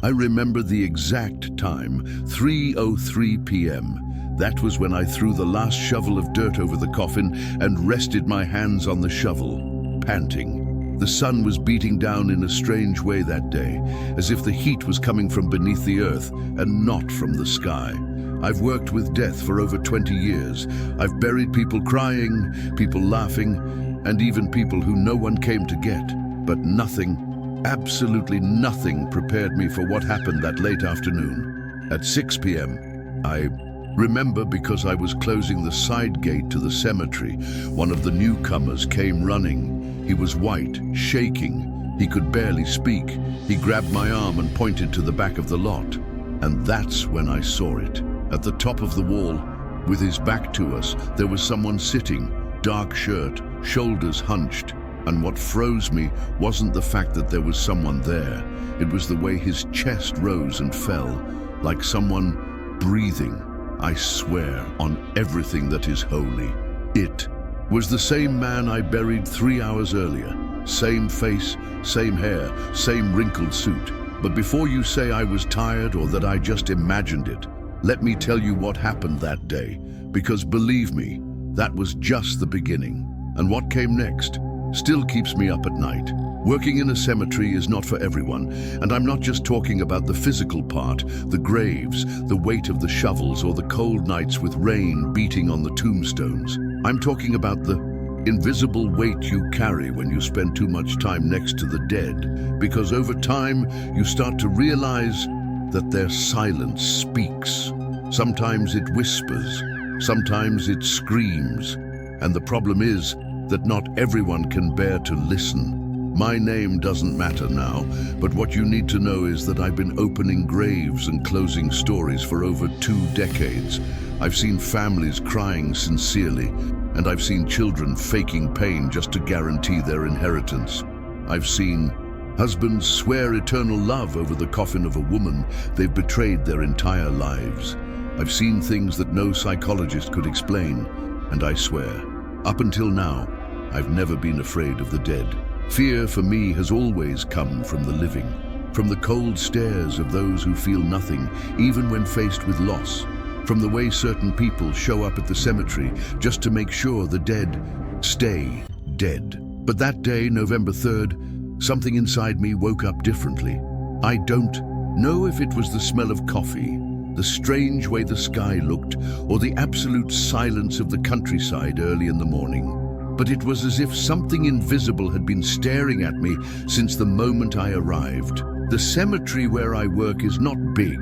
I remember the exact time, 3:03 p.m. That was when I threw the last shovel of dirt over the coffin and rested my hands on the shovel, panting. The sun was beating down in a strange way that day, as if the heat was coming from beneath the earth and not from the sky. I've worked with death for over 20 years. I've buried people crying, people laughing, and even people who no one came to get. But nothing, absolutely nothing, prepared me for what happened that late afternoon. At 6 p.m., I remember because I was closing the side gate to the cemetery. One of the newcomers came running. He was white, shaking. He could barely speak. He grabbed my arm and pointed to the back of the lot. And that's when I saw it. At the top of the wall, with his back to us, there was someone sitting, dark shirt, shoulders hunched. And what froze me wasn't the fact that there was someone there. It was the way his chest rose and fell, like someone breathing. I swear on everything that is holy. It was the same man I buried 3 hours earlier. Same face, same hair, same wrinkled suit. But before you say I was tired or that I just imagined it, let me tell you what happened that day. Because believe me, that was just the beginning. And what came next still keeps me up at night. Working in a cemetery is not for everyone, and I'm not just talking about the physical part, the graves, the weight of the shovels, or the cold nights with rain beating on the tombstones. I'm talking about the invisible weight you carry when you spend too much time next to the dead, because over time you start to realize that their silence speaks. Sometimes it whispers, sometimes it screams, and the problem is that not everyone can bear to listen. My name doesn't matter now, but what you need to know is that I've been opening graves and closing stories for over 2 decades. I've seen families crying sincerely, and I've seen children faking pain just to guarantee their inheritance. I've seen husbands swear eternal love over the coffin of a woman they've betrayed their entire lives. I've seen things that no psychologist could explain, and I swear, up until now, I've never been afraid of the dead. Fear for me has always come from the living, from the cold stares of those who feel nothing, even when faced with loss, from the way certain people show up at the cemetery just to make sure the dead stay dead. But that day, November 3rd, something inside me woke up differently. I don't know if it was the smell of coffee, the strange way the sky looked, or the absolute silence of the countryside early in the morning. But it was as if something invisible had been staring at me since the moment I arrived. The cemetery where I work is not big,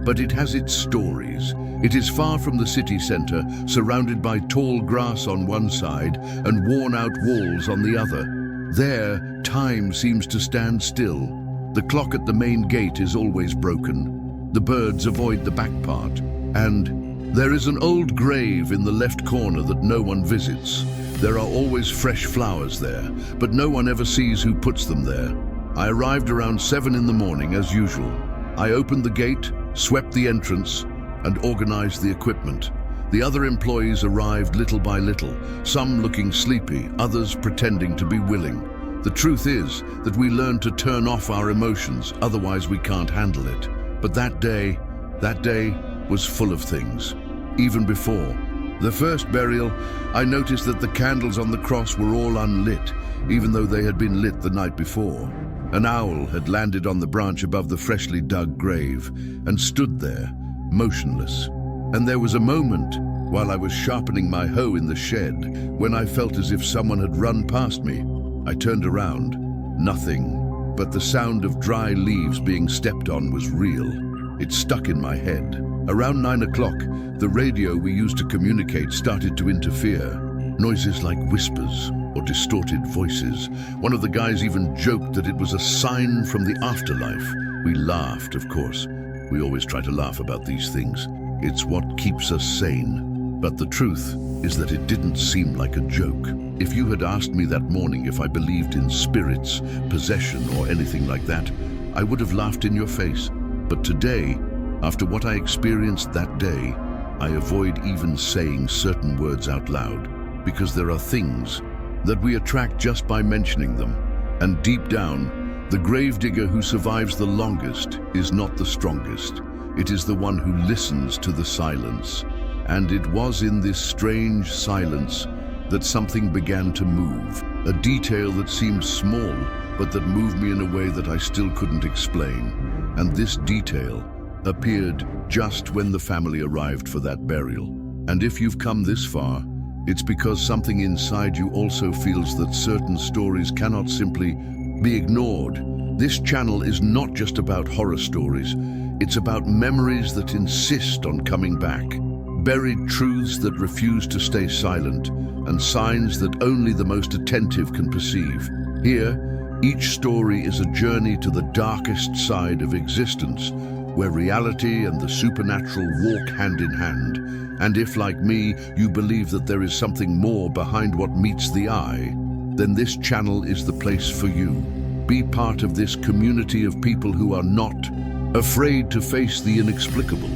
but it has its stories. It is far from the city center, surrounded by tall grass on one side and worn-out walls on the other. There, time seems to stand still. The clock at the main gate is always broken. The birds avoid the back part. And there is an old grave in the left corner that no one visits. There are always fresh flowers there, but no one ever sees who puts them there. I arrived around 7 in the morning as usual. I opened the gate, swept the entrance, and organized the equipment. The other employees arrived little by little, some looking sleepy, others pretending to be willing. The truth is that we learn to turn off our emotions, otherwise we can't handle it. But that day was full of things. Even before the first burial, I noticed that the candles on the cross were all unlit, even though they had been lit the night before. An owl had landed on the branch above the freshly dug grave and stood there, motionless. And there was a moment, while I was sharpening my hoe in the shed, when I felt as if someone had run past me. I turned around. Nothing, but the sound of dry leaves being stepped on was real. It stuck in my head. Around 9 o'clock, the radio we used to communicate started to interfere. Noises like whispers or distorted voices. One of the guys even joked that it was a sign from the afterlife. We laughed, of course. We always try to laugh about these things. It's what keeps us sane. But the truth is that it didn't seem like a joke. If you had asked me that morning if I believed in spirits, possession, or anything like that, I would have laughed in your face. But today, after what I experienced that day, I avoid even saying certain words out loud, because there are things that we attract just by mentioning them. And deep down, The gravedigger who survives the longest is not the strongest. It is the one who listens to the silence. And it was in this strange silence that something began to move. A detail that seemed small, but that moved me in a way that I still couldn't explain. And this detail appeared just when the family arrived for that burial. And if you've come this far, it's because something inside you also feels that certain stories cannot simply be ignored. This channel is not just about horror stories. It's about memories that insist on coming back. Buried truths that refuse to stay silent, and signs that only the most attentive can perceive. Here, each story is a journey to the darkest side of existence, where reality and the supernatural walk hand in hand. And if, like me, you believe that there is something more behind what meets the eye, then this channel is the place for you. Be part of this community of people who are not afraid to face the inexplicable.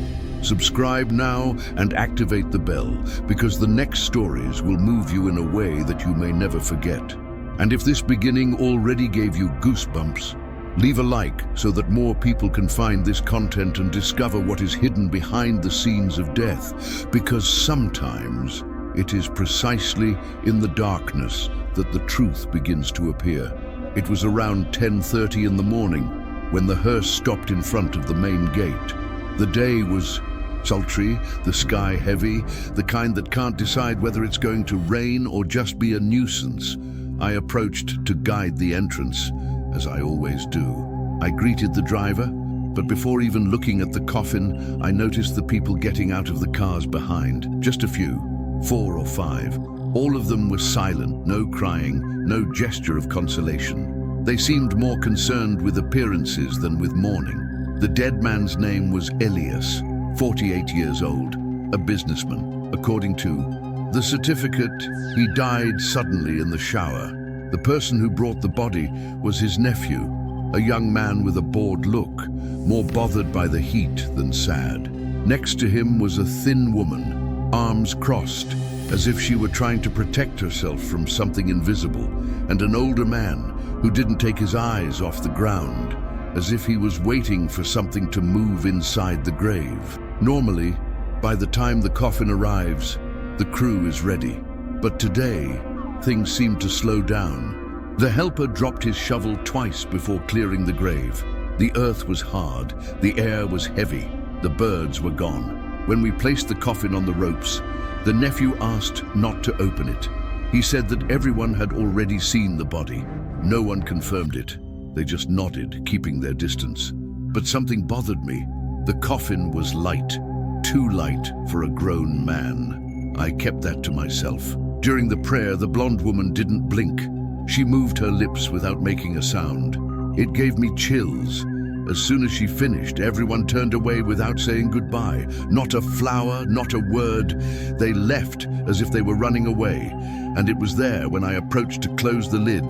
Subscribe now and activate the bell, because the next stories will move you in a way that you may never forget. And if this beginning already gave you goosebumps, leave a like so that more people can find this content and discover what is hidden behind the scenes of death, because sometimes it is precisely in the darkness that the truth begins to appear. It was around 10:30 in the morning when the hearse stopped in front of the main gate. The day was sultry, the sky heavy, the kind that can't decide whether it's going to rain or just be a nuisance. I approached to guide the entrance, as I always do. I greeted the driver, but before even looking at the coffin, I noticed the people getting out of the cars behind. Just a few, 4 or 5. All of them were silent, no crying, no gesture of consolation. They seemed more concerned with appearances than with mourning. The dead man's name was Elias, 48 years old, a businessman. According to the certificate, he died suddenly in the shower. The person who brought the body was his nephew, a young man with a bored look, more bothered by the heat than sad. Next to him was a thin woman, arms crossed, as if she were trying to protect herself from something invisible, and an older man who didn't take his eyes off the ground, as if he was waiting for something to move inside the grave. Normally, by the time the coffin arrives, the crew is ready. But today, things seemed to slow down. The helper dropped his shovel twice before clearing the grave. The earth was hard, the air was heavy, the birds were gone. When we placed the coffin on the ropes, the nephew asked not to open it. He said that everyone had already seen the body. No one confirmed it. They just nodded, keeping their distance. But something bothered me. The coffin was light, too light for a grown man. I kept that to myself. During the prayer, the blonde woman didn't blink. She moved her lips without making a sound. It gave me chills. As soon as she finished, everyone turned away without saying goodbye. Not a flower, not a word. They left as if they were running away. And it was there, when I approached to close the lid,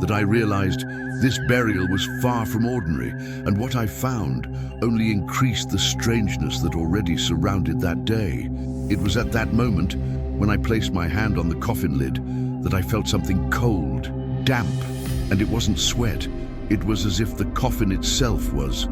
that I realized this burial was far from ordinary, and what I found only increased the strangeness that already surrounded that day. It was at that moment, when I placed my hand on the coffin lid, that I felt something cold, damp, and it wasn't sweat. It was as if the coffin itself was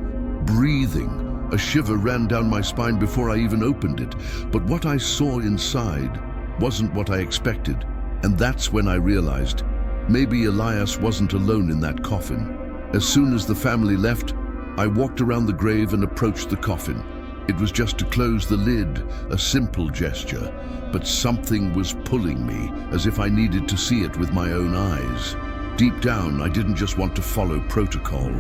breathing. A shiver ran down my spine before I even opened it, but what I saw inside wasn't what I expected, and that's when I realized maybe Elias wasn't alone in that coffin. As soon as the family left, I walked around the grave and approached the coffin. It was just to close the lid, a simple gesture, but something was pulling me, as if I needed to see it with my own eyes. Deep down, I didn't just want to follow protocol.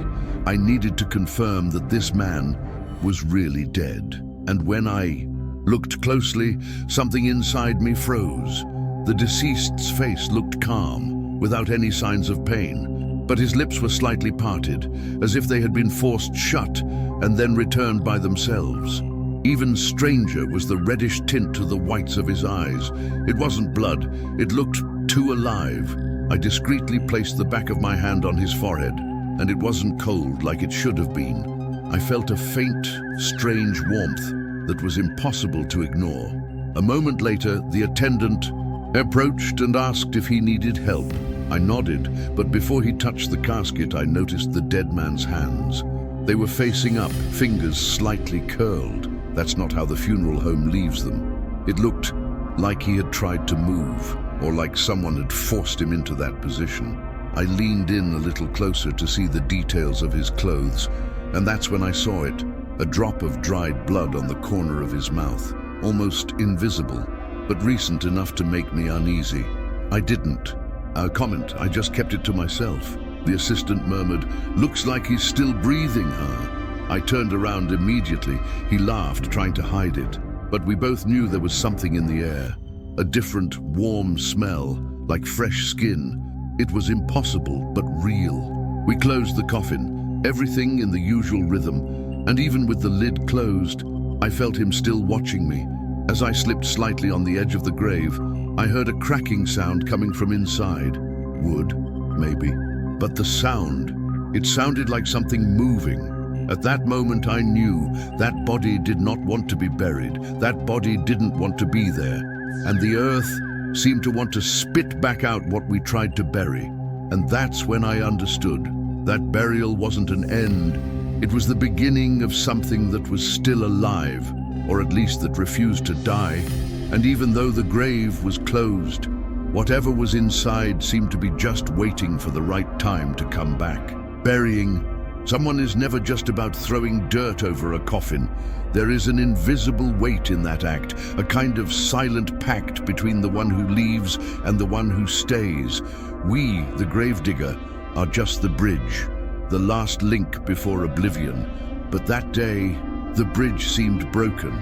I needed to confirm that this man was really dead. And when I looked closely, something inside me froze. The deceased's face looked calm, without any signs of pain, but his lips were slightly parted, as if they had been forced shut and then returned by themselves. Even stranger was the reddish tint to the whites of his eyes. It wasn't blood, it looked too alive. I discreetly placed the back of my hand on his forehead, and it wasn't cold like it should have been. I felt a faint, strange warmth that was impossible to ignore. A moment later, the attendant approached and asked if he needed help. I nodded, but before he touched the casket, I noticed the dead man's hands. They were facing up, fingers slightly curled. That's not how the funeral home leaves them. It looked like he had tried to move, or like someone had forced him into that position. I leaned in a little closer to see the details of his clothes, and that's when I saw it, a drop of dried blood on the corner of his mouth, almost invisible, but recent enough to make me uneasy. I didn't comment, I just kept it to myself. The assistant murmured, "Looks like he's still breathing, huh?" I turned around immediately. He laughed, trying to hide it, but we both knew there was something in the air, a different, warm smell, like fresh skin. It was impossible, but real. We closed the coffin, everything in the usual rhythm, and even with the lid closed, I felt him still watching me. As I slipped slightly on the edge of the grave, I heard a cracking sound coming from inside. Wood, maybe. But the sound, it sounded like something moving. At that moment I knew that body did not want to be buried. That body didn't want to be there. And the earth seemed to want to spit back out what we tried to bury. And that's when I understood. That burial wasn't an end. It was the beginning of something that was still alive, or at least that refused to die. And even though the grave was closed, whatever was inside seemed to be just waiting for the right time to come back. Burying someone is never just about throwing dirt over a coffin. There is an invisible weight in that act, a kind of silent pact between the one who leaves and the one who stays. We, the gravedigger, are just the bridge, the last link before oblivion. But that day, the bridge seemed broken,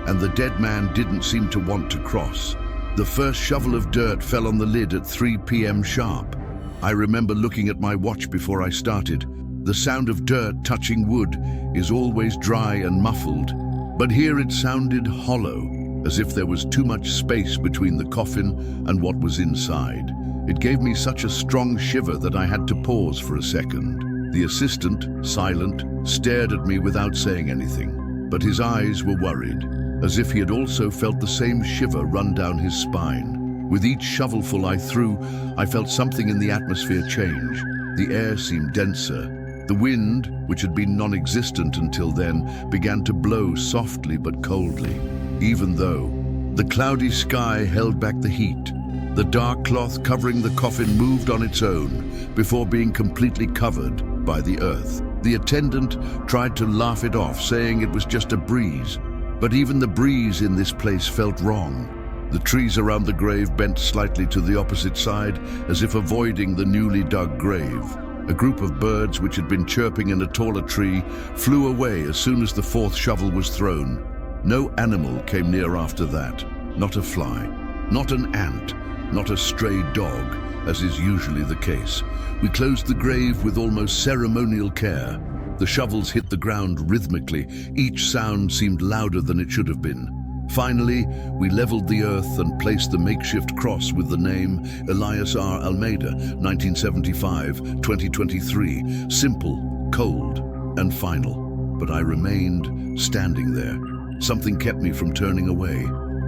and the dead man didn't seem to want to cross. The first shovel of dirt fell on the lid at 3 p.m. sharp. I remember looking at my watch before I started. The sound of dirt touching wood is always dry and muffled, but here it sounded hollow, as if there was too much space between the coffin and what was inside. It gave me such a strong shiver that I had to pause for a second. The assistant, silent, stared at me without saying anything, but his eyes were worried, as if he had also felt the same shiver run down his spine. With each shovelful I threw, I felt something in the atmosphere change. The air seemed denser. The wind, which had been non-existent until then, began to blow softly but coldly, even though the cloudy sky held back the heat. The dark cloth covering the coffin moved on its own before being completely covered by the earth. The attendant tried to laugh it off, saying it was just a breeze, but even the breeze in this place felt wrong. The trees around the grave bent slightly to the opposite side, as if avoiding the newly dug grave. A group of birds which had been chirping in a taller tree flew away as soon as the fourth shovel was thrown. No animal came near after that. Not a fly, not an ant, not a stray dog, as is usually the case. We closed the grave with almost ceremonial care. The shovels hit the ground rhythmically. Each sound seemed louder than it should have been. Finally, we leveled the earth and placed the makeshift cross with the name Elias R. Almeida, 1975-2023. Simple, cold, and final. But I remained standing there. Something kept me from turning away,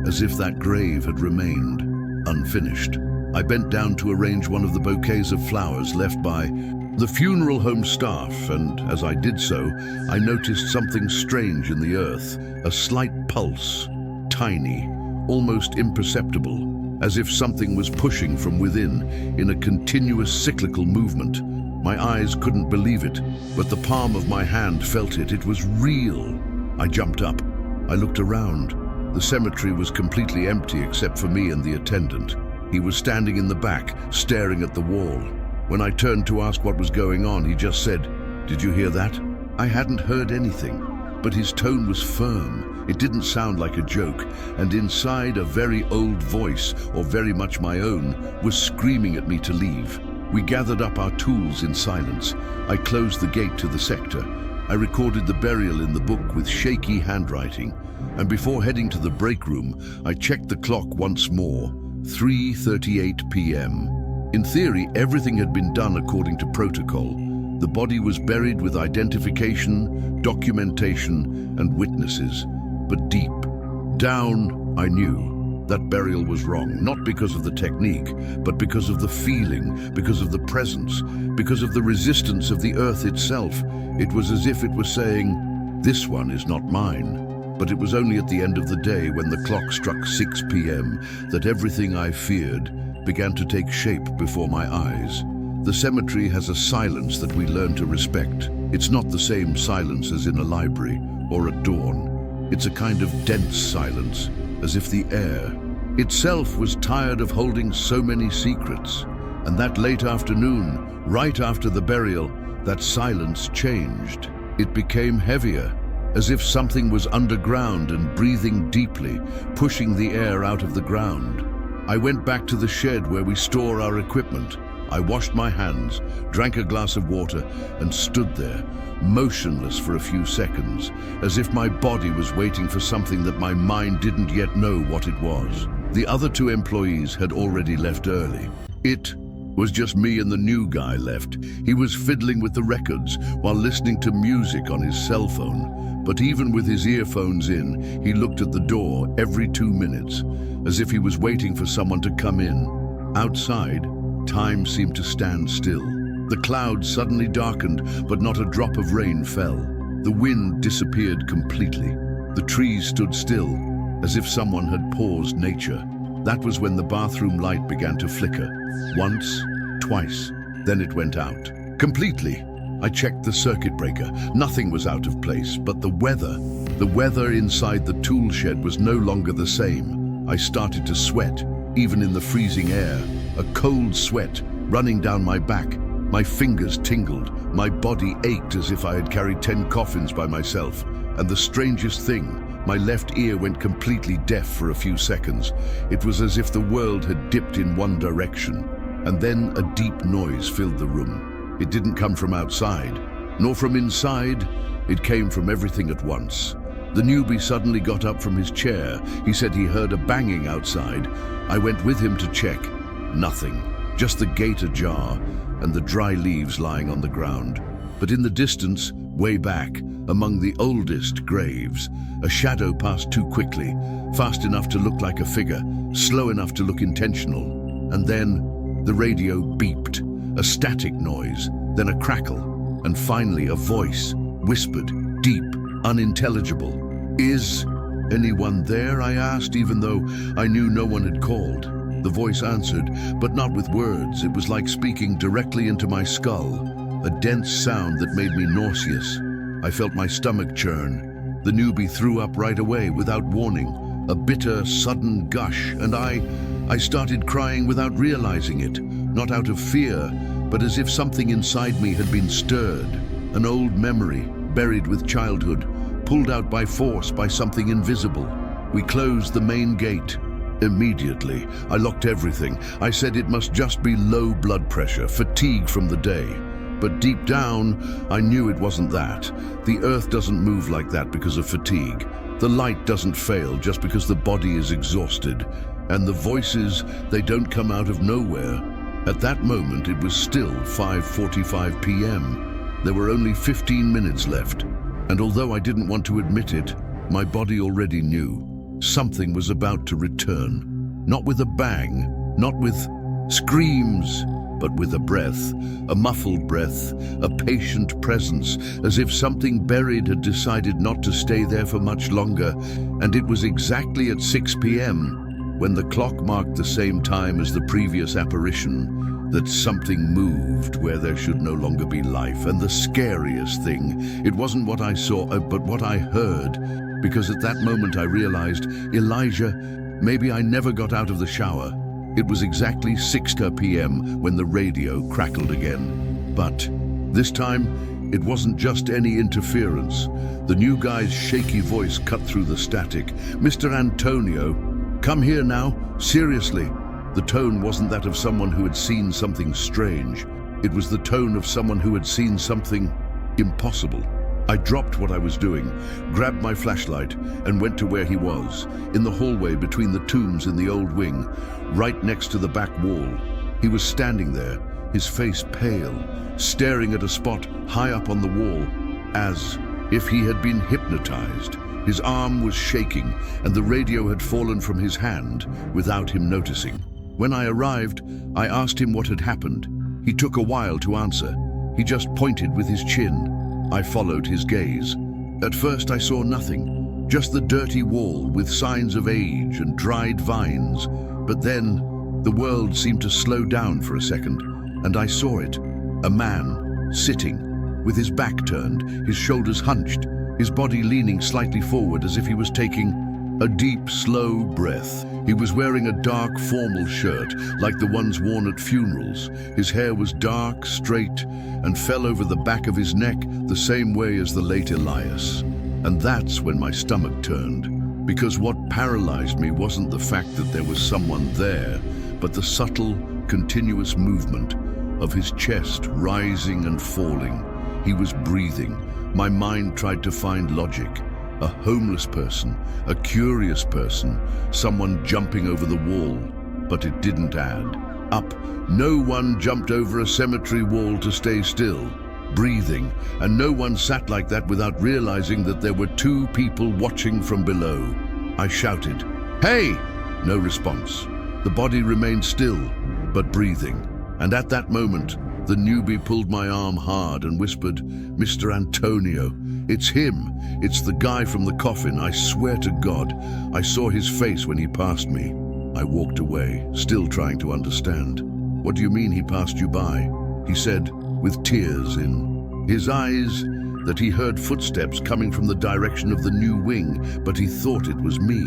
as if that grave had remained unfinished. I bent down to arrange one of the bouquets of flowers left by the funeral home staff, and as I did so, I noticed something strange in the earth, a slight pulse. Tiny, almost imperceptible, as if something was pushing from within in a continuous cyclical movement. My eyes couldn't believe it, but the palm of my hand felt it. It was real. I jumped up. I looked around. The cemetery was completely empty except for me and the attendant. He was standing in the back, staring at the wall. When I turned to ask what was going on, he just said, "Did you hear that?" I hadn't heard anything, but his tone was firm. It didn't sound like a joke, and inside a very old voice, or very much my own, was screaming at me to leave. We gathered up our tools in silence. I closed the gate to the sector. I recorded the burial in the book with shaky handwriting, and before heading to the break room, I checked the clock once more. 3:38 p.m. In theory, everything had been done according to protocol. The body was buried with identification, documentation, and witnesses. But deep down, I knew That burial was wrong, not because of the technique, but because of the feeling, because of the presence, because of the resistance of the earth itself. It was as if it was saying, "This one is not mine." But it was only at the end of the day, when the clock struck 6 p.m., that everything I feared began to take shape before my eyes. The cemetery has a silence that we learn to respect. It's not the same silence as in a library or at dawn. It's a kind of dense silence, as if the air itself was tired of holding so many secrets. And that late afternoon, right after the burial, that silence changed. It became heavier, as if something was underground and breathing deeply, pushing the air out of the ground. I went back to the shed where we store our equipment. I washed my hands, drank a glass of water, and stood there, motionless for a few seconds, as if my body was waiting for something that my mind didn't yet know what it was. The other 2 employees had already left early. It was just me and the new guy left. He was fiddling with the records while listening to music on his cell phone. But even with his earphones in, he looked at the door every 2 minutes, as if he was waiting for someone to come in. Outside, time seemed to stand still. The clouds suddenly darkened, but not a drop of rain fell. The wind disappeared completely. The trees stood still, as if someone had paused nature. That was when the bathroom light began to flicker. Once, twice, then it went out. Completely. I checked the circuit breaker. Nothing was out of place, but the weather inside the tool shed was no longer the same. I started to sweat, even in the freezing air. A cold sweat running down my back. My fingers tingled. My body ached as if I had carried 10 coffins by myself. And the strangest thing, my left ear went completely deaf for a few seconds. It was as if the world had dipped in one direction. And then a deep noise filled the room. It didn't come from outside, nor from inside. It came from everything at once. The newbie suddenly got up from his chair. He said he heard a banging outside. I went with him to check. Nothing. Just the gate ajar and the dry leaves lying on the ground. But in the distance, way back, among the oldest graves, a shadow passed too quickly, fast enough to look like a figure, slow enough to look intentional. And then the radio beeped, a static noise, then a crackle, and finally a voice, whispered, deep, unintelligible. "Is anyone there?" I asked, even though I knew no one had called. The voice answered, but not with words. It was like speaking directly into my skull, a dense sound that made me nauseous. I felt my stomach churn. The newbie threw up right away without warning, a bitter, sudden gush, and I started crying without realizing it, not out of fear, but as if something inside me had been stirred, an old memory, buried with childhood, pulled out by force by something invisible. We closed the main gate. Immediately, I locked everything. I said it must just be low blood pressure, fatigue from the day. But deep down, I knew it wasn't that. The earth doesn't move like that because of fatigue. The light doesn't fail just because the body is exhausted. And the voices, they don't come out of nowhere. At that moment, it was still 5:45 p.m. There were only 15 minutes left. And although I didn't want to admit it, my body already knew. Something was about to return. Not with a bang, not with screams, but with a breath, a muffled breath, a patient presence, as if something buried had decided not to stay there for much longer. And it was exactly at 6 p.m., when the clock marked the same time as the previous apparition, that something moved where there should no longer be life. And the scariest thing, it wasn't what I saw, but what I heard. Because at that moment I realized, Elijah, maybe I never got out of the shower. It was exactly 6 p.m. when the radio crackled again. But this time, it wasn't just any interference. The new guy's shaky voice cut through the static. "Mr. Antonio, come here now, seriously." The tone wasn't that of someone who had seen something strange. It was the tone of someone who had seen something impossible. I dropped what I was doing, grabbed my flashlight, and went to where he was, in the hallway between the tombs in the old wing, right next to the back wall. He was standing there, his face pale, staring at a spot high up on the wall, as if he had been hypnotized. His arm was shaking, and the radio had fallen from his hand without him noticing. When I arrived, I asked him what had happened. He took a while to answer. He just pointed with his chin. I followed his gaze. At first I saw nothing, just the dirty wall with signs of age and dried vines. But then the world seemed to slow down for a second, and I saw it. A man, sitting, with his back turned, his shoulders hunched, his body leaning slightly forward as if he was taking a deep, slow breath. He was wearing a dark, formal shirt, like the ones worn at funerals. His hair was dark, straight, and fell over the back of his neck the same way as the late Elias. And that's when my stomach turned, because what paralyzed me wasn't the fact that there was someone there, but the subtle, continuous movement of his chest rising and falling. He was breathing. My mind tried to find logic. A homeless person, a curious person, someone jumping over the wall, but it didn't add up. No one jumped over a cemetery wall to stay still, breathing, and no one sat like that without realizing that there were two people watching from below. I shouted, "Hey!" No response. The body remained still, but breathing. And at that moment, the newbie pulled my arm hard and whispered, "Mr. Antonio, it's him. It's the guy from the coffin. I swear to God, I saw his face when he passed me." I walked away, still trying to understand. "What do you mean he passed you by?" He said, with tears in his eyes, that he heard footsteps coming from the direction of the new wing, but he thought it was me.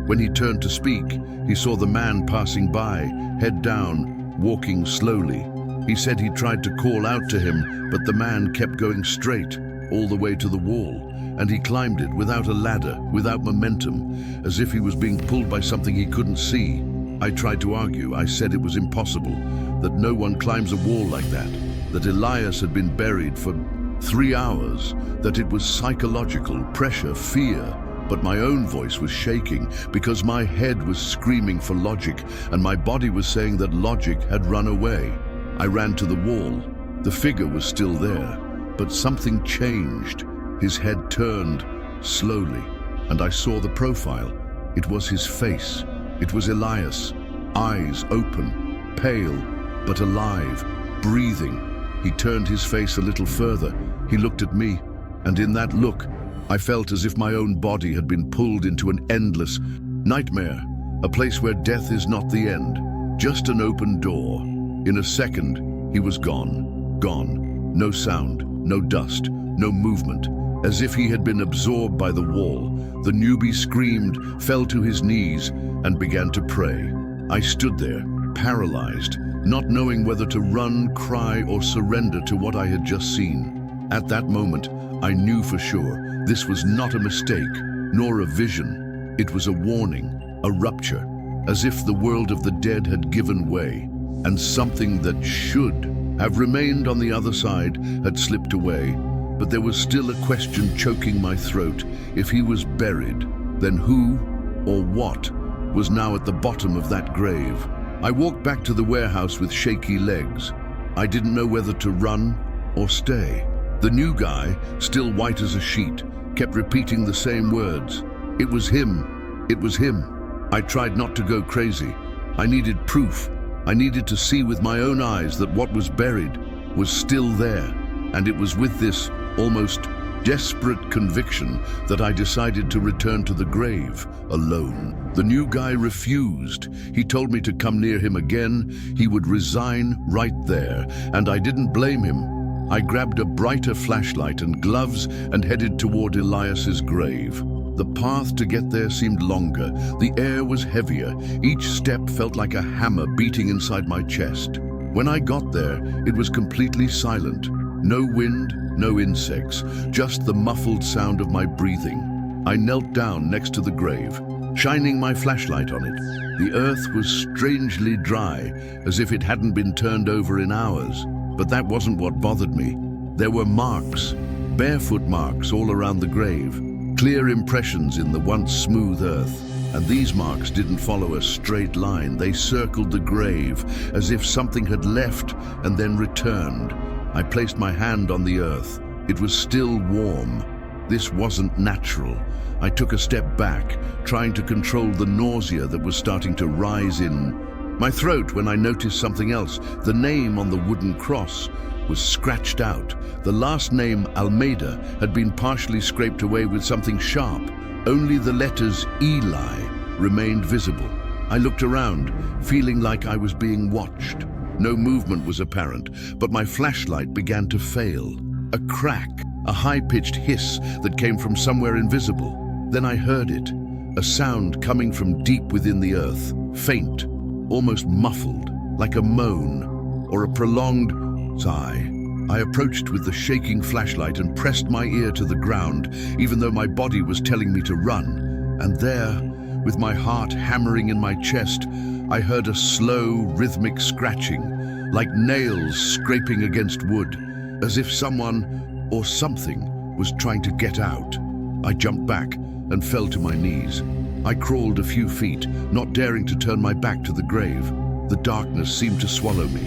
When he turned to speak, he saw the man passing by, head down, walking slowly. He said he tried to call out to him, but the man kept going straight, all the way to the wall, and he climbed it without a ladder, without momentum, as if he was being pulled by something he couldn't see. I tried to argue. I said it was impossible, that no one climbs a wall like that Elias had been buried for 3 hours, that it was psychological, pressure, fear. But my own voice was shaking because my head was screaming for logic, and my body was saying that logic had run away. I ran to the wall. The figure was still there, but something changed. His head turned slowly, and I saw the profile. It was his face. It was Elias, eyes open, pale, but alive, breathing. He turned his face a little further. He looked at me, and in that look, I felt as if my own body had been pulled into an endless nightmare, a place where death is not the end, just an open door. In a second, he was gone. Gone. No sound, no dust, no movement. As if he had been absorbed by the wall, the newbie screamed, fell to his knees, and began to pray. I stood there, paralyzed, not knowing whether to run, cry, or surrender to what I had just seen. At that moment, I knew for sure this was not a mistake, nor a vision. It was a warning, a rupture, as if the world of the dead had given way, and something that should have remained on the other side had slipped away. But there was still a question choking my throat. If he was buried, then who or what was now at the bottom of that grave? I walked back to the warehouse with shaky legs. I didn't know whether to run or stay. The new guy, still white as a sheet, kept repeating the same words. It was him. It was him. I tried not to go crazy. I needed proof. I needed to see with my own eyes that what was buried was still there. And it was with this almost desperate conviction that I decided to return to the grave alone. The new guy refused. He told me to come near him again. He would resign right there, and I didn't blame him. I grabbed a brighter flashlight and gloves and headed toward Elias's grave. The path to get there seemed longer. The air was heavier. Each step felt like a hammer beating inside my chest. When I got there, it was completely silent. No wind, no insects, just the muffled sound of my breathing. I knelt down next to the grave, shining my flashlight on it. The earth was strangely dry, as if it hadn't been turned over in hours. But that wasn't what bothered me. There were marks, barefoot marks all around the grave, clear impressions in the once smooth earth. And these marks didn't follow a straight line. They circled the grave, as if something had left and then returned. I placed my hand on the earth. It was still warm, This wasn't natural. I took a step back, trying to control the nausea that was starting to rise in my throat when I noticed something else. The name on the wooden cross was scratched out. The last name, Almeida, had been partially scraped away with something sharp. Only the letters Eli remained visible. I looked around, feeling like I was being watched. No movement was apparent, but my flashlight began to fail. A crack, a high-pitched hiss that came from somewhere invisible. Then I heard it, a sound coming from deep within the earth, faint, almost muffled, like a moan or a prolonged sigh. I approached with the shaking flashlight and pressed my ear to the ground, even though my body was telling me to run. And there, with my heart hammering in my chest, I heard a slow, rhythmic scratching, like nails scraping against wood, as if someone or something was trying to get out. I jumped back and fell to my knees. I crawled a few feet, not daring to turn my back to the grave. The darkness seemed to swallow me.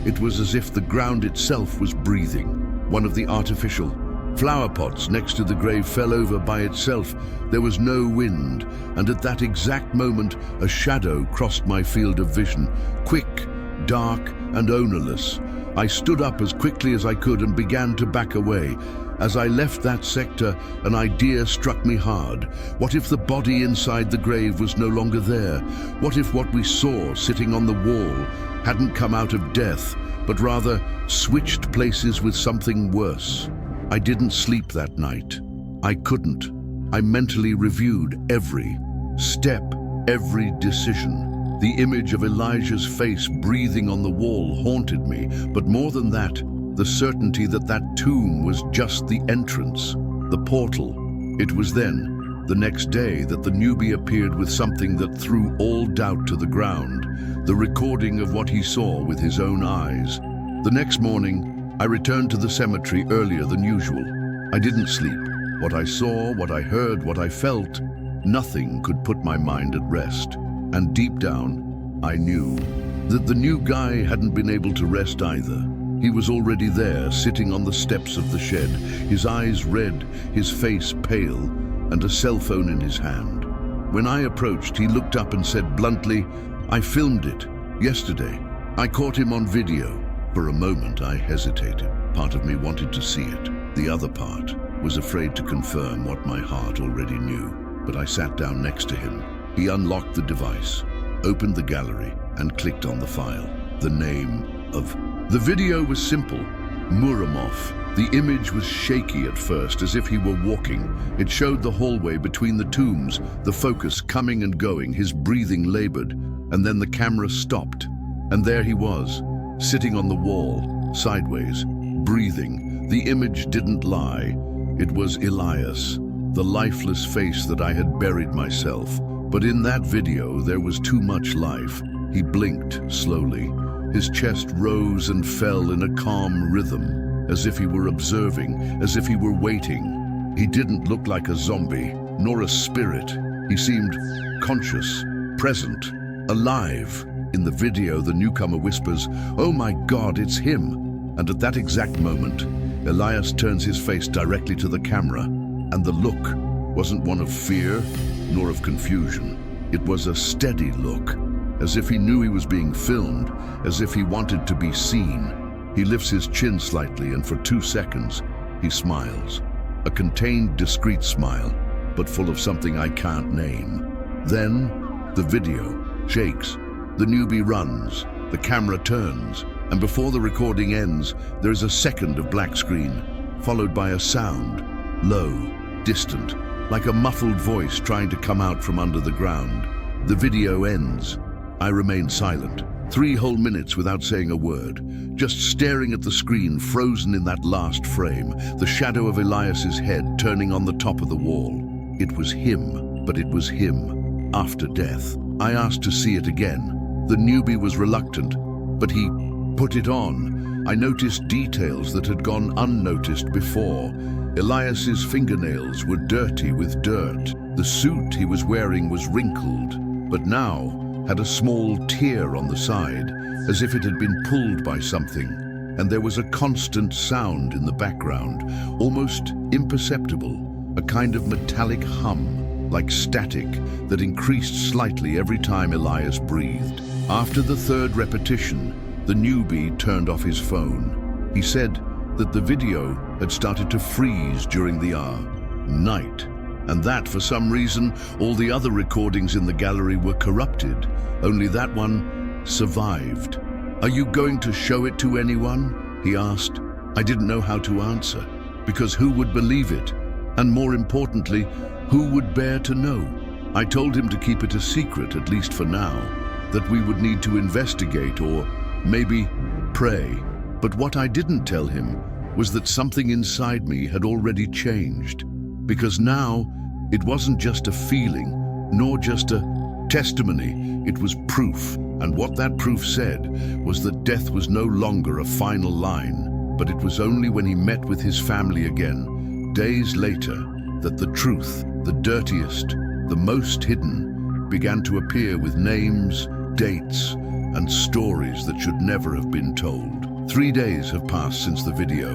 It was as if the ground itself was breathing. One of the artificial flower pots next to the grave fell over by itself. There was no wind, and at that exact moment, a shadow crossed my field of vision, quick, dark, and ownerless. I stood up as quickly as I could and began to back away. As I left that sector, an idea struck me hard. What if the body inside the grave was no longer there? What if what we saw sitting on the wall hadn't come out of death, but rather switched places with something worse? I didn't sleep that night. I couldn't. I mentally reviewed every step, every decision. The image of Elijah's face breathing on the wall haunted me, but more than that, the certainty that that tomb was just the entrance, the portal. It was then, the next day, that the newbie appeared with something that threw all doubt to the ground, the recording of what he saw with his own eyes. The next morning, I returned to the cemetery earlier than usual. I didn't sleep. What I saw, what I heard, what I felt, nothing could put my mind at rest. And deep down, I knew that the new guy hadn't been able to rest either. He was already there, sitting on the steps of the shed, his eyes red, his face pale, and a cell phone in his hand. When I approached, he looked up and said bluntly, "I filmed it yesterday. I caught him on video." For a moment, I hesitated. Part of me wanted to see it. The other part was afraid to confirm what my heart already knew. But I sat down next to him. He unlocked the device, opened the gallery, and clicked on the file. The name of the video was simple, Muramov. The image was shaky at first, as if he were walking. It showed the hallway between the tombs, the focus coming and going, his breathing labored, and then the camera stopped. And there he was, sitting on the wall, sideways, breathing. The image didn't lie. It was Elias, the lifeless face that I had buried myself. But in that video, there was too much life. He blinked slowly. His chest rose and fell in a calm rhythm, as if he were observing, as if he were waiting. He didn't look like a zombie, nor a spirit. He seemed conscious, present, alive. In the video, the newcomer whispers, "Oh my God, it's him." And at that exact moment, Elias turns his face directly to the camera, and the look wasn't one of fear, nor of confusion. It was a steady look, as if he knew he was being filmed, as if he wanted to be seen. He lifts his chin slightly, and for 2 seconds, he smiles. A contained, discreet smile, but full of something I can't name. Then, the video shakes. The newbie runs, the camera turns, and before the recording ends, there is a second of black screen, followed by a sound, low, distant, like a muffled voice trying to come out from under the ground. The video ends. I remain silent, 3 whole minutes without saying a word, just staring at the screen, frozen in that last frame, the shadow of Elias's head turning on the top of the wall. It was him, but it was him, after death. I asked to see it again. The newbie was reluctant, but he put it on. I noticed details that had gone unnoticed before. Elias's fingernails were dirty with dirt. The suit he was wearing was wrinkled, but now had a small tear on the side, as if it had been pulled by something. And there was a constant sound in the background, almost imperceptible, a kind of metallic hum, like static, that increased slightly every time Elias breathed. After the third repetition, the newbie turned off his phone. He said that the video had started to freeze during the night, and that, for some reason, all the other recordings in the gallery were corrupted. Only that one survived. "Are you going to show it to anyone?" he asked. I didn't know how to answer, because who would believe it? And more importantly, who would bear to know? I told him to keep it a secret, at least for now, that we would need to investigate or maybe pray. But what I didn't tell him was that something inside me had already changed, because now it wasn't just a feeling, nor just a testimony, it was proof. And what that proof said was that death was no longer a final line, but it was only when he met with his family again, days later, that the truth, the dirtiest, the most hidden, began to appear with names, dates, and stories that should never have been told. 3 days have passed since the video.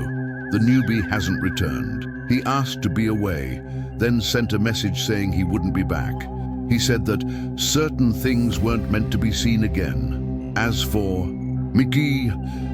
The newbie hasn't returned. He asked to be away, then sent a message saying he wouldn't be back. He said that certain things weren't meant to be seen again. As for Mickey,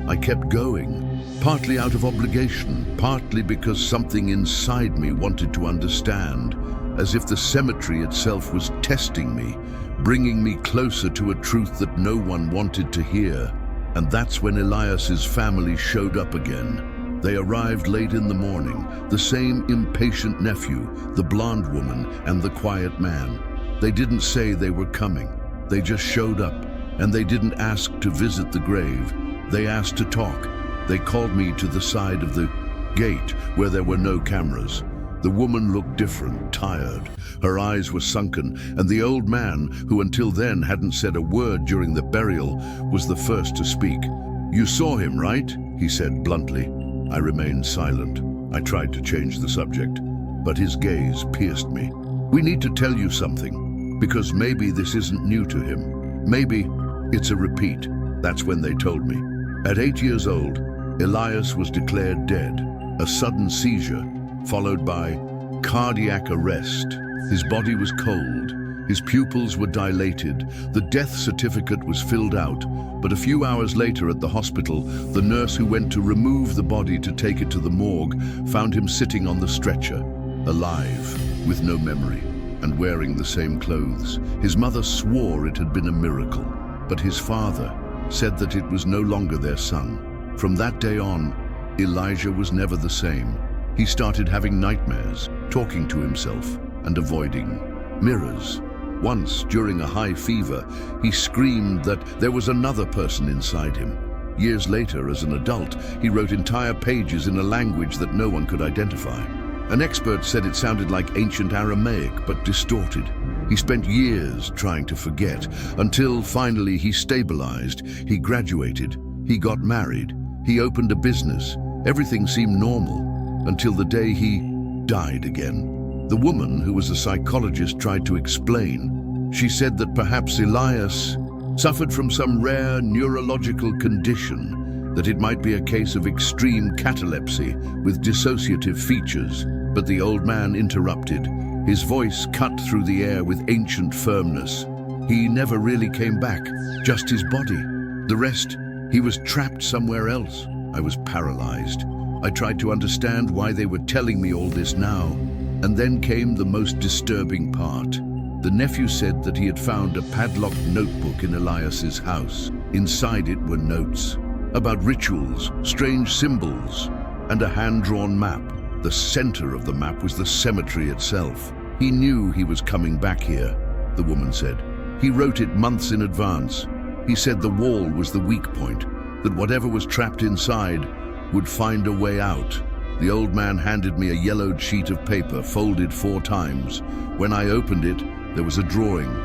I kept going, partly out of obligation, partly because something inside me wanted to understand, as if the cemetery itself was testing me, bringing me closer to a truth that no one wanted to hear. And that's when Elias's family showed up again. They arrived late in the morning, the same impatient nephew, the blonde woman, and the quiet man. They didn't say they were coming. They just showed up, and they didn't ask to visit the grave. They asked to talk. They called me to the side of the gate where there were no cameras. The woman looked different, tired. Her eyes were sunken, and the old man, who until then hadn't said a word during the burial, was the first to speak. "You saw him, right?" he said bluntly. I remained silent. I tried to change the subject, but his gaze pierced me. "We need to tell you something, because maybe this isn't new to him. Maybe it's a repeat." That's when they told me. At 8 years old, Elias was declared dead. A sudden seizure, followed by cardiac arrest. His body was cold. His pupils were dilated. The death certificate was filled out, but a few hours later at the hospital, the nurse who went to remove the body to take it to the morgue found him sitting on the stretcher, alive, with no memory, and wearing the same clothes. His mother swore it had been a miracle, but his father said that it was no longer their son. From that day on, Elijah was never the same. He started having nightmares, talking to himself, and avoiding mirrors. Once, during a high fever, he screamed that there was another person inside him. Years later, as an adult, he wrote entire pages in a language that no one could identify. An expert said it sounded like ancient Aramaic, but distorted. He spent years trying to forget, until finally he stabilized, he graduated, he got married, he opened a business. Everything seemed normal, until the day he died again. The woman, who was a psychologist, tried to explain. She said that perhaps Elias suffered from some rare neurological condition, that it might be a case of extreme catalepsy with dissociative features. But the old man interrupted, his voice cut through the air with ancient firmness. He never really came back, just his body. The rest, he was trapped somewhere else. I was paralyzed. I tried to understand why they were telling me all this now. And then came the most disturbing part. The nephew said that he had found a padlocked notebook in Elias's house. Inside it were notes about rituals, strange symbols, and a hand-drawn map. The center of the map was the cemetery itself. He knew he was coming back here, the woman said. He wrote it months in advance. He said the wall was the weak point, that whatever was trapped inside would find a way out. The old man handed me a yellowed sheet of paper, folded 4 times. When I opened it, there was a drawing,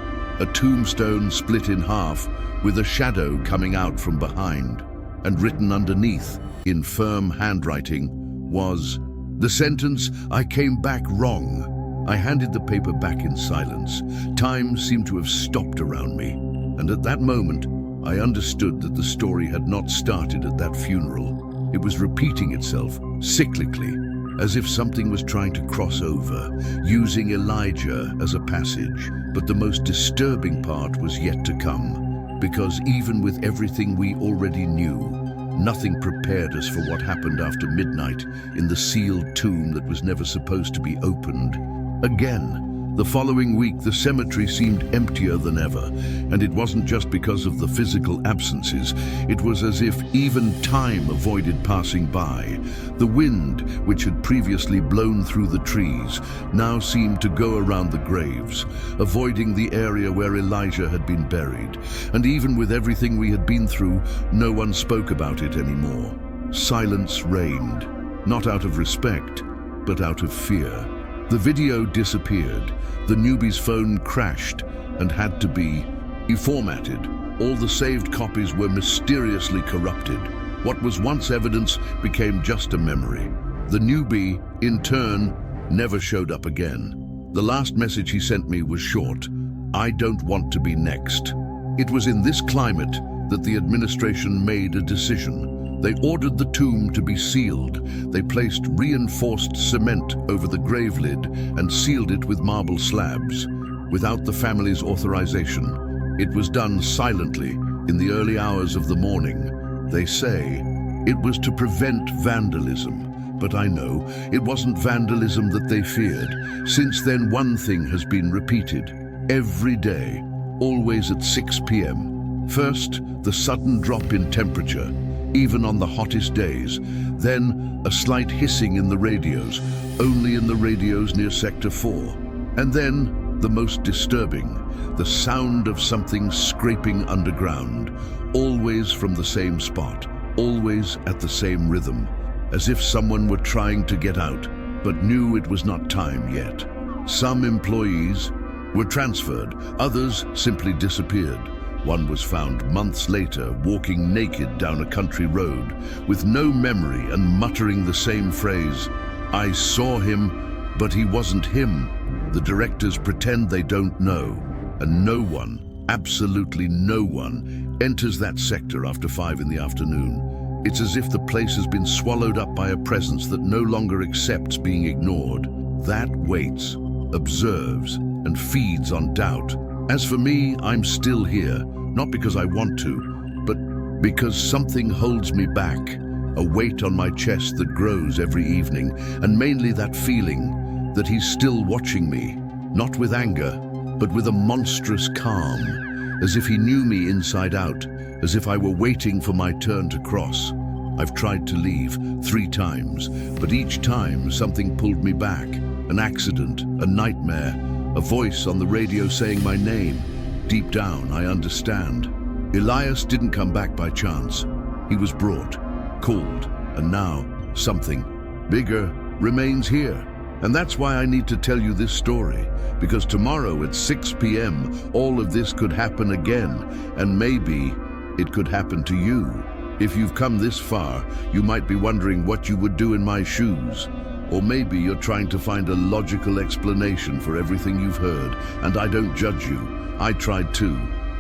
a tombstone split in half, with a shadow coming out from behind. And written underneath, in firm handwriting, was the sentence, "I came back wrong." I handed the paper back in silence. Time seemed to have stopped around me. And at that moment, I understood that the story had not started at that funeral. It was repeating itself, cyclically, as if something was trying to cross over, using Elijah as a passage. But the most disturbing part was yet to come, because even with everything we already knew, nothing prepared us for what happened after midnight in the sealed tomb that was never supposed to be opened. Again, the following week, the cemetery seemed emptier than ever, and it wasn't just because of the physical absences. It was as if even time avoided passing by. The wind, which had previously blown through the trees, now seemed to go around the graves, avoiding the area where Elijah had been buried. And even with everything we had been through, no one spoke about it anymore. Silence reigned, not out of respect, but out of fear. The video disappeared. The newbie's phone crashed and had to be reformatted. All the saved copies were mysteriously corrupted. What was once evidence became just a memory. The newbie, in turn, never showed up again. The last message he sent me was short: "I don't want to be next." It was in this climate that the administration made a decision. They ordered the tomb to be sealed. They placed reinforced cement over the grave lid and sealed it with marble slabs, without the family's authorization. It was done silently in the early hours of the morning. They say it was to prevent vandalism, but I know it wasn't vandalism that they feared. Since then, one thing has been repeated every day, always at 6 p.m. First, the sudden drop in temperature, even on the hottest days. Then a slight hissing in the radios, only in the radios near Sector 4. And then, the most disturbing, the sound of something scraping underground, always from the same spot, always at the same rhythm, as if someone were trying to get out, but knew it was not time yet. Some employees were transferred, others simply disappeared. One was found months later, walking naked down a country road, with no memory and muttering the same phrase, "I saw him, but he wasn't him." The directors pretend they don't know, and no one, absolutely no one, enters that sector after 5 in the afternoon. It's as if the place has been swallowed up by a presence that no longer accepts being ignored. That waits, observes, and feeds on doubt. As for me, I'm still here, not because I want to, but because something holds me back, a weight on my chest that grows every evening, and mainly that feeling that he's still watching me, not with anger, but with a monstrous calm, as if he knew me inside out, as if I were waiting for my turn to cross. I've tried to leave 3 times, but each time something pulled me back. An accident, a nightmare, a voice on the radio saying my name. Deep down, I understand. Elias didn't come back by chance. He was brought, called, and now something bigger remains here. And that's why I need to tell you this story, because tomorrow at 6 p.m., all of this could happen again, and maybe it could happen to you. If you've come this far, you might be wondering what you would do in my shoes. Or maybe you're trying to find a logical explanation for everything you've heard, and I don't judge you. I tried too.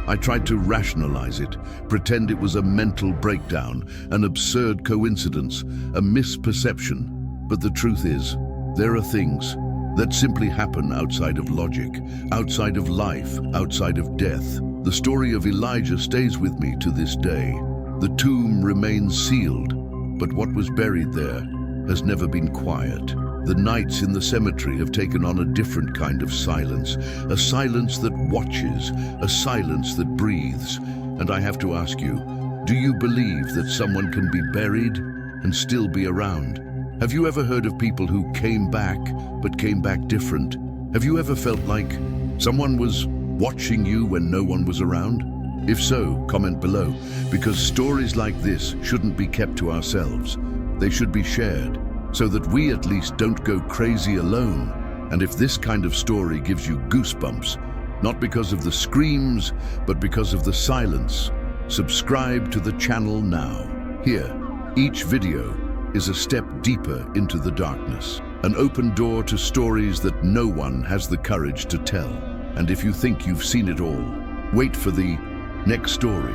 I tried to rationalize it, pretend it was a mental breakdown, an absurd coincidence, a misperception. But the truth is, there are things that simply happen outside of logic, outside of life, outside of death. The story of Elijah stays with me to this day. The tomb remains sealed, but what was buried there has never been quiet. The nights in the cemetery have taken on a different kind of silence, a silence that watches, a silence that breathes. And I have to ask you, do you believe that someone can be buried and still be around? Have you ever heard of people who came back, but came back different? Have you ever felt like someone was watching you when no one was around? If so, comment below, because stories like this shouldn't be kept to ourselves. They should be shared, so that we at least don't go crazy alone. And if this kind of story gives you goosebumps, not because of the screams, but because of the silence, subscribe to the channel now. Here, each video is a step deeper into the darkness, an open door to stories that no one has the courage to tell. And if you think you've seen it all, wait for the next story,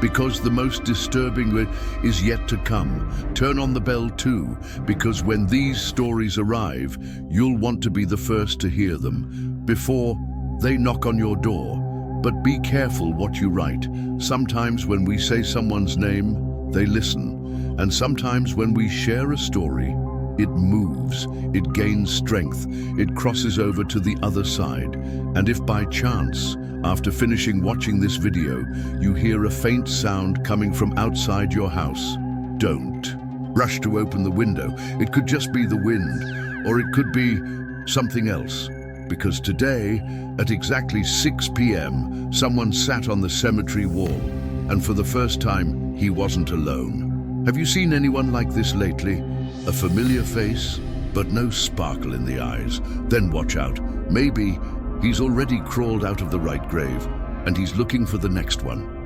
because the most disturbing is yet to come. Turn on the bell too, because when these stories arrive, you'll want to be the first to hear them, before they knock on your door. But be careful what you write. Sometimes when we say someone's name, they listen. And sometimes when we share a story, it moves, it gains strength, it crosses over to the other side. And if by chance, after finishing watching this video, you hear a faint sound coming from outside your house, don't rush to open the window. It could just be the wind, or it could be something else. Because today, at exactly 6 p.m., someone sat on the cemetery wall, and for the first time, he wasn't alone. Have you seen anyone like this lately? A familiar face, but no sparkle in the eyes? Then watch out. Maybe he's already crawled out of the right grave, and he's looking for the next one.